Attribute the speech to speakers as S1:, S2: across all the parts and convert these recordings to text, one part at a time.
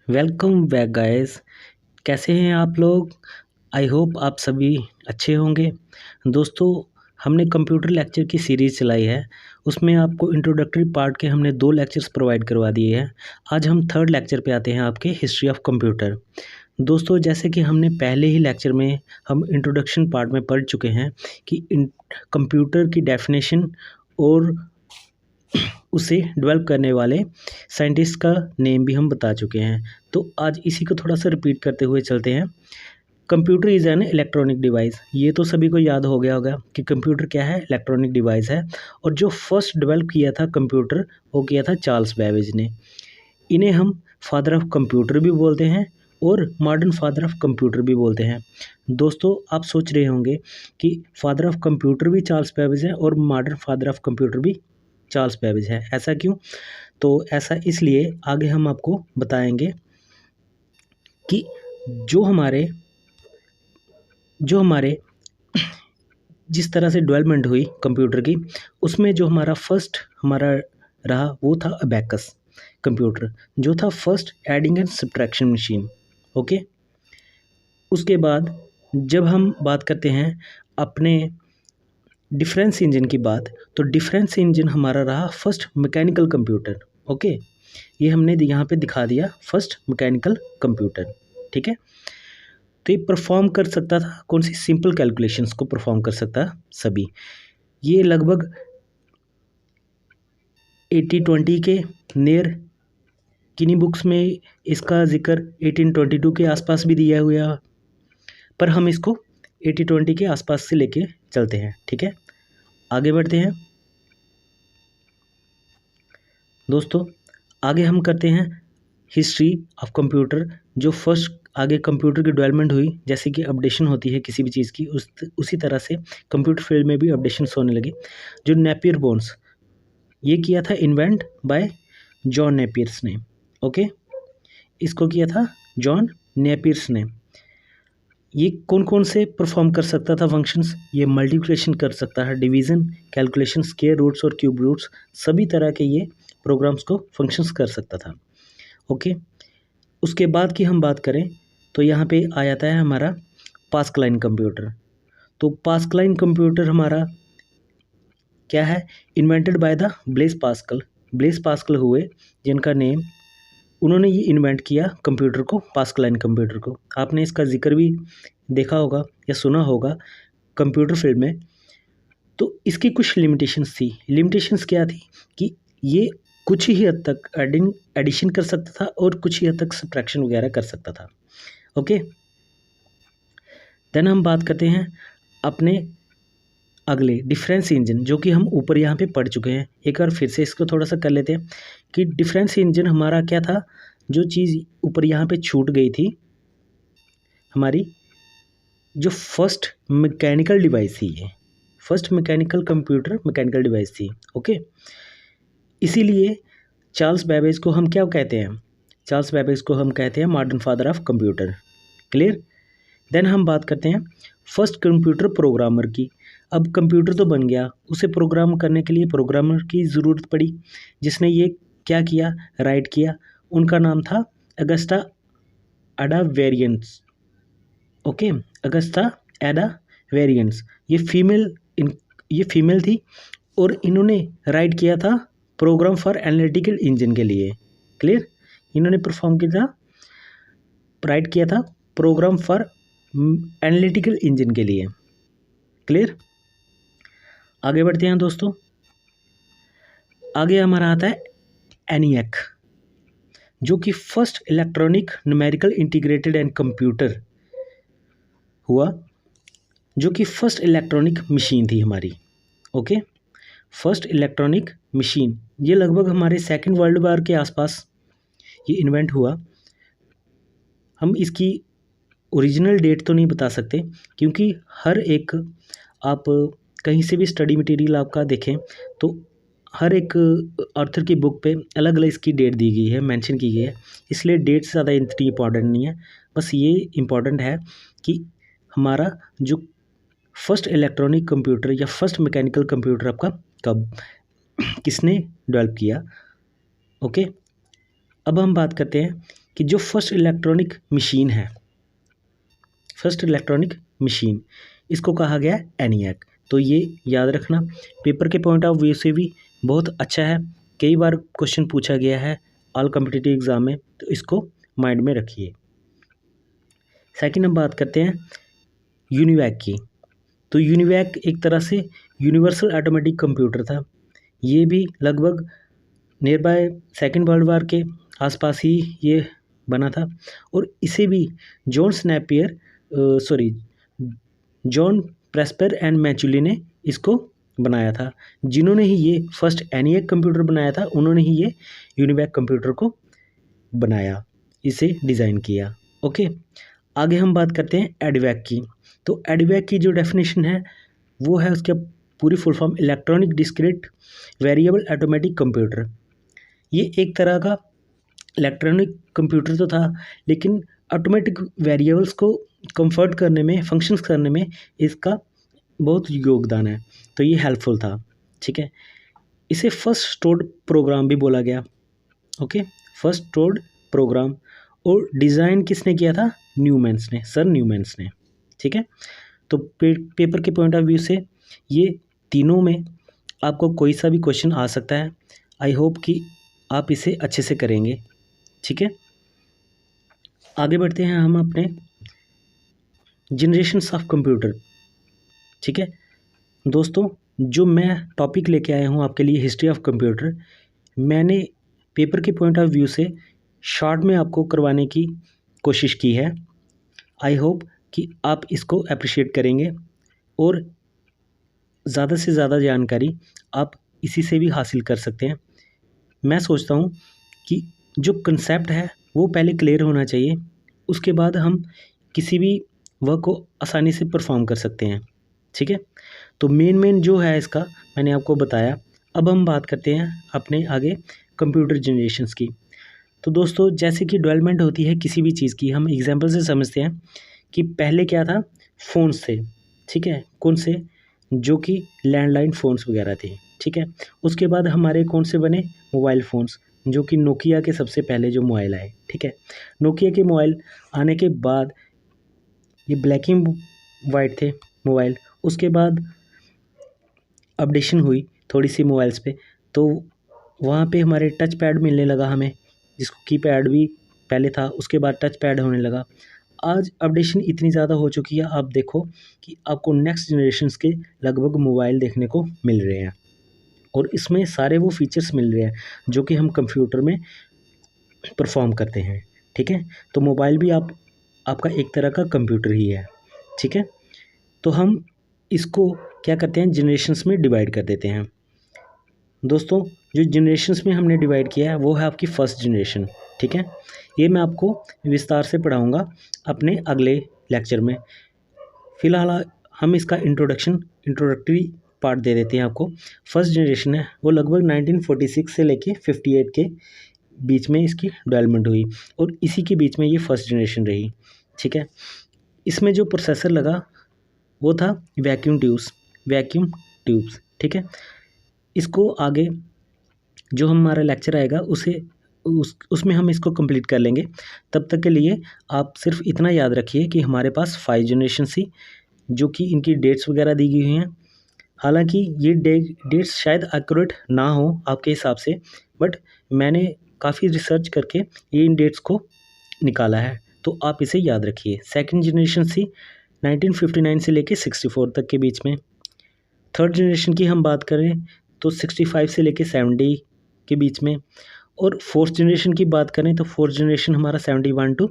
S1: Welcome back guys. कैसे हैं आप लोग? आई होप आप सभी अच्छे होंगे। दोस्तों, हमने कंप्यूटर लेक्चर की सीरीज़ चलाई है। उसमें आपको इंट्रोडक्टरी पार्ट के हमने 2 लेक्चर्स प्रोवाइड करवा दिए हैं। आज हम थर्ड लेक्चर पे आते हैं, आपके हिस्ट्री ऑफ कंप्यूटर। दोस्तों, जैसे कि हमने पहले ही लेक्चर में हम इंट्रोडक्शन पार्ट में पढ़ चुके हैं कि कंप्यूटर की डेफिनेशन और उसे डेवलप करने वाले साइंटिस्ट का नेम भी हम बता चुके हैं। तो आज इसी को थोड़ा सा रिपीट करते हुए चलते हैं। Computer is an electronic device. ये तो सभी को याद हो गया होगा कि कंप्यूटर क्या है, इलेक्ट्रॉनिक डिवाइस है। और जो फर्स्ट डेवलप किया था कंप्यूटर, वो किया था चार्ल्स बेबेज ने। इन्हें हम फादर ऑफ कंप्यूटर भी बोलते हैं और मॉडर्न फादर ऑफ कंप्यूटर भी बोलते हैं। दोस्तों, आप सोच रहे होंगे कि फादर ऑफ कंप्यूटर भी चार्ल्स बेबेज है और मॉडर्न फादर ऑफ कंप्यूटर भी चार्ल्स बेबेज है। ऐसा क्यों? तो ऐसा इसलिए आगे हम आपको बताएंगे कि जो हमारे जिस तरह से डेवलपमेंट हुई कंप्यूटर की, उसमें जो हमारा रहा वो था अबैकस कंप्यूटर, जो था first adding and subtraction machine. Okay, उसके बाद जब हम बात करते हैं अपने डिफरेंस इंजन की बात, तो डिफरेंस इंजन हमारा रहा फर्स्ट मैकेनिकल कंप्यूटर। ओके, ये हमने यहाँ पे दिखा दिया, फर्स्ट मैकेनिकल कंप्यूटर। ठीक है, तो ये परफॉर्म कर सकता था कौन सी सिंपल कैलकुलेशंस को परफॉर्म कर सकता सभी। ये लगभग 80-20 के नियर, किन्हीं बुक्स में इसका जिक्र 1822 के आसपास भी दिया हुआ, पर हम इसको 80-20 के आसपास से लेके चलते हैं। ठीक है, आगे बढ़ते हैं दोस्तों। आगे हम करते हैं हिस्ट्री ऑफ कंप्यूटर। जो फर्स्ट आगे कंप्यूटर की डेवलपमेंट हुई, जैसे कि अपडेशन होती है किसी भी चीज़ की, उसी तरह से कंप्यूटर फील्ड में भी अपडेशंस होने लगे। जो नेपियर बोन्स, ये किया था इन्वेंट बाय जॉन नेपियर्स ने। ओके, इसको किया था जॉन नेपियर्स ने। ये कौन कौन से परफॉर्म कर सकता था फंक्शंस? ये मल्टीप्लिकेशन कर सकता है, डिवीज़न, कैलकुलेशन, स्क्वायर रूट्स और क्यूब रूट्स, सभी तरह के ये प्रोग्राम्स को फंक्शंस कर सकता था। ओके, उसके बाद की हम बात करें तो यहाँ पे आ जाता है हमारा पास्कलाइन कंप्यूटर। तो पास्कलाइन कंप्यूटर हमारा क्या है? Invented by the Blaise Pascal. Blaise Pascal हुए जिनका नेम, उन्होंने ये इन्वेंट किया कंप्यूटर को, पास्कलाइन कंप्यूटर को। आपने इसका जिक्र भी देखा होगा या सुना होगा कंप्यूटर फील्ड में। तो इसकी कुछ लिमिटेशंस थी। लिमिटेशंस क्या थी कि ये कुछ ही हद तक एडिशन कर सकता था और कुछ ही हद तक सब्ट्रैक्शन वगैरह कर सकता था। ओके, देन हम बात करते हैं अपने अगले डिफरेंस इंजन, जो कि हम ऊपर यहाँ पे पढ़ चुके हैं। एक बार फिर से इसको थोड़ा सा कर लेते हैं कि डिफरेंस इंजन हमारा क्या था। जो चीज़ ऊपर यहाँ पे छूट गई थी, हमारी जो फर्स्ट मैकेनिकल डिवाइस थी, ये first mechanical computer mechanical device थी। ओके, इसीलिए चार्ल्स बेबेज को हम क्या कहते हैं? चार्ल्स बेबेज को हम कहते हैं modern father of computer. Clear? Then हम बात करते हैं फर्स्ट कंप्यूटर प्रोग्रामर की। अब कंप्यूटर तो बन गया, उसे प्रोग्राम करने के लिए प्रोग्रामर की ज़रूरत पड़ी, जिसने ये क्या किया, राइट किया। उनका नाम था अगस्टा एडा वेरिएंट्स। ओके, अगस्ता एडा वेरिएंट्स। ये फीमेल थी और इन्होंने राइट किया था प्रोग्राम फॉर एनालिटिकल इंजन के लिए। क्लियर? इन्होंने परफॉर्म किया था, राइट किया था प्रोग्राम फॉर एनालिटिकल इंजन के लिए। क्लियर? आगे बढ़ते हैं दोस्तों। आगे हमारा आता है एनिएक, जो कि first electronic numerical integrated and computer हुआ, जो कि फर्स्ट इलेक्ट्रॉनिक मशीन थी हमारी। ओके, फर्स्ट इलेक्ट्रॉनिक मशीन, ये लगभग हमारे सेकेंड वर्ल्ड वार के आसपास ये इन्वेंट हुआ। हम इसकी ओरिजिनल डेट तो नहीं बता सकते, क्योंकि हर एक, आप कहीं से भी स्टडी मटेरियल आपका देखें तो हर एक ऑथर की बुक पे अलग अलग इसकी डेट दी गई है, मेंशन की गई है। इसलिए डेट से ज़्यादा इतनी इंपॉर्टेंट नहीं है। बस ये इम्पॉर्टेंट है कि हमारा जो फर्स्ट इलेक्ट्रॉनिक कंप्यूटर या फर्स्ट मैकेनिकल कंप्यूटर आपका कब, किसने डेवलप किया। ओके, अब हम बात करते हैं कि जो फर्स्ट इलेक्ट्रॉनिक मशीन है, फर्स्ट इलेक्ट्रॉनिक मशीन, इसको कहा गया ENIAC। तो ये याद रखना, पेपर के पॉइंट ऑफ व्यू से भी बहुत अच्छा है, कई बार क्वेश्चन पूछा गया है ऑल कॉम्पिटिटिव एग्जाम में, तो इसको माइंड में रखिए। सेकंड हम बात करते हैं यूनिवैक की। तो यूनिवैक एक तरह से यूनिवर्सल ऑटोमेटिक कंप्यूटर था। ये भी लगभग near by second world war के आसपास ही ये बना था, और इसे भी जॉन प्रेस्पर एंड मैचुली ने इसको बनाया था। जिन्होंने ही ये फर्स्ट ENIAC कंप्यूटर बनाया था, उन्होंने ही ये यूनिवैक कंप्यूटर को बनाया, इसे डिज़ाइन किया। ओके, आगे हम बात करते हैं EDVAC की। तो EDVAC की जो डेफिनेशन है वो है, उसके पूरी full form electronic discrete variable automatic computer. ये एक तरह का इलेक्ट्रॉनिक कंप्यूटर तो था, लेकिन ऑटोमेटिक वेरिएबल्स को कंफर्ट करने में, फंक्शंस करने में इसका बहुत योगदान है, तो ये हेल्पफुल था। ठीक है, इसे फर्स्ट स्टोर्ड प्रोग्राम भी बोला गया। ओके, फर्स्ट स्टोर्ड प्रोग्राम, और डिज़ाइन किसने किया था? न्यूमैन्स ने, सर न्यूमैन्स ने। ठीक है, तो पेपर के पॉइंट ऑफ व्यू से ये तीनों में आपको कोई सा भी क्वेश्चन आ सकता है। आई होप कि आप इसे अच्छे से करेंगे। ठीक है, आगे बढ़ते हैं हम अपने जनरेशन्स ऑफ कंप्यूटर। ठीक है दोस्तों, जो मैं टॉपिक लेके आया हूँ आपके लिए, हिस्ट्री ऑफ कंप्यूटर, मैंने पेपर के पॉइंट ऑफ व्यू से शॉर्ट में आपको करवाने की कोशिश की है। आई होप कि आप इसको अप्रिशिएट करेंगे, और ज़्यादा से ज़्यादा जानकारी आप इसी से भी हासिल कर सकते हैं। मैं सोचता हूँ कि जो कंसेप्ट है वो पहले क्लियर होना चाहिए, उसके बाद हम किसी भी वर्क को आसानी से परफॉर्म कर सकते हैं। ठीक है, तो मेन जो है इसका मैंने आपको बताया। अब हम बात करते हैं अपने आगे कंप्यूटर जनरेशन्स की। तो दोस्तों, जैसे कि डेवलपमेंट होती है किसी भी चीज़ की, हम एग्जांपल से समझते हैं कि पहले क्या था, फ़ोन्स थे। ठीक है, कौन से? जो कि लैंडलाइन फ़ोन्स वगैरह थे। ठीक है, उसके बाद हमारे कौन से बने? मोबाइल फ़ोन्स, जो कि नोकिया के सबसे पहले जो मोबाइल आए। ठीक है, नोकिया के मोबाइल आने के बाद ये ब्लैक एंड वाइट थे मोबाइल। उसके बाद अपडेशन हुई थोड़ी सी मोबाइल्स पे, तो वहाँ पे हमारे टच पैड मिलने लगा हमें, जिसको कीपैड भी पहले था, उसके बाद टच पैड होने लगा। आज अपडेशन इतनी ज़्यादा हो चुकी है, आप देखो कि आपको नेक्स्ट जनरेशन्स के लगभग मोबाइल देखने को मिल रहे हैं, और इसमें सारे वो फीचर्स मिल रहे हैं जो कि हम कंप्यूटर में परफॉर्म करते हैं। ठीक है, तो मोबाइल भी आपका एक तरह का कंप्यूटर ही है। ठीक है, तो हम इसको क्या करते हैं, जनरेशन्स में डिवाइड कर देते हैं। दोस्तों, जो जनरेशन्स में हमने डिवाइड किया है वो है आपकी फर्स्ट जनरेशन। ठीक है, ये मैं आपको विस्तार से पढ़ाऊँगा अपने अगले लेक्चर में। फ़िलहाल हम इसका इंट्रोडक्टरी पार्ट दे देते हैं आपको। फर्स्ट जनरेशन है वो लगभग 1946 से लेके 58 के बीच में इसकी डेवलपमेंट हुई, और इसी के बीच में ये फर्स्ट जनरेशन रही। ठीक है, इसमें जो प्रोसेसर लगा वो था वैक्यूम ट्यूब्स। ठीक है, इसको आगे जो हमारा लेक्चर आएगा उसमें हम इसको कंप्लीट कर लेंगे। तब तक के लिए आप सिर्फ इतना याद रखिए कि हमारे पास 5 जनरेशन थी, जो कि इनकी डेट्स वगैरह दी गई हुई हैं। हालांकि ये डेट्स शायद एक्यूरेट ना हो आपके हिसाब से, बट मैंने काफ़ी रिसर्च करके ये इन डेट्स को निकाला है, तो आप इसे याद रखिए। सेकंड जनरेशन थी 1959 से लेके 64 तक के बीच में। थर्ड जनरेशन की हम बात करें तो 65 से लेके 70 के बीच में। और फोर्थ जनरेशन की बात करें तो फोर्थ जनरेशन हमारा 71 टू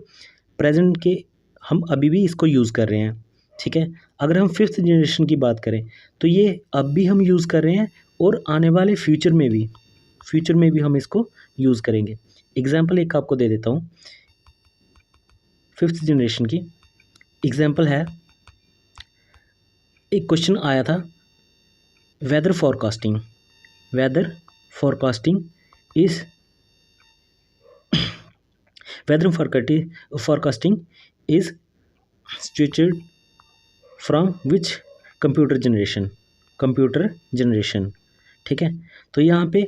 S1: प्रेजेंट के हम अभी भी इसको यूज़ कर रहे हैं। ठीक है, अगर हम फिफ्थ जनरेशन की बात करें तो ये अब भी हम यूज़ कर रहे हैं, और आने वाले फ्यूचर में भी हम इसको यूज़ करेंगे। एग्जाम्पल एक आपको दे देता हूँ फिफ्थ जनरेशन की। एग्जाम्पल है, एक क्वेश्चन आया था weather forecasting is situated from which computer generation. ठीक है, तो यहाँ पे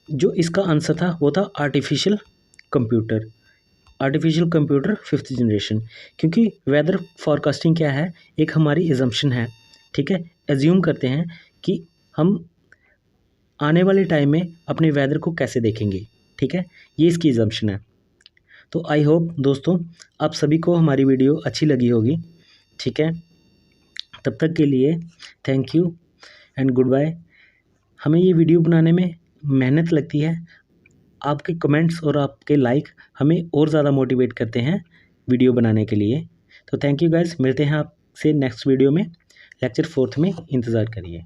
S1: जो इसका आंसर था वो था artificial computer. Artificial computer 5th generation, क्योंकि वेदर फॉरकास्टिंग क्या है, एक हमारी एजम्पशन है, ठीक है। एज्यूम करते हैं कि हम आने वाले टाइम में अपने वेदर को कैसे देखेंगे, ठीक है, ये इसकी एजम्पशन है। तो आई होप दोस्तों आप सभी को हमारी वीडियो अच्छी लगी होगी, ठीक है। तब तक के लिए thank you and good bye. हमें ये वीडियो बनाने में मेहनत लगती है, आपके कमेंट्स और आपके लाइक हमें और ज़्यादा मोटिवेट करते हैं वीडियो बनाने के लिए। तो थैंक यू गाइस, मिलते हैं आपसे नेक्स्ट वीडियो में। लेक्चर 4th में इंतज़ार करिए।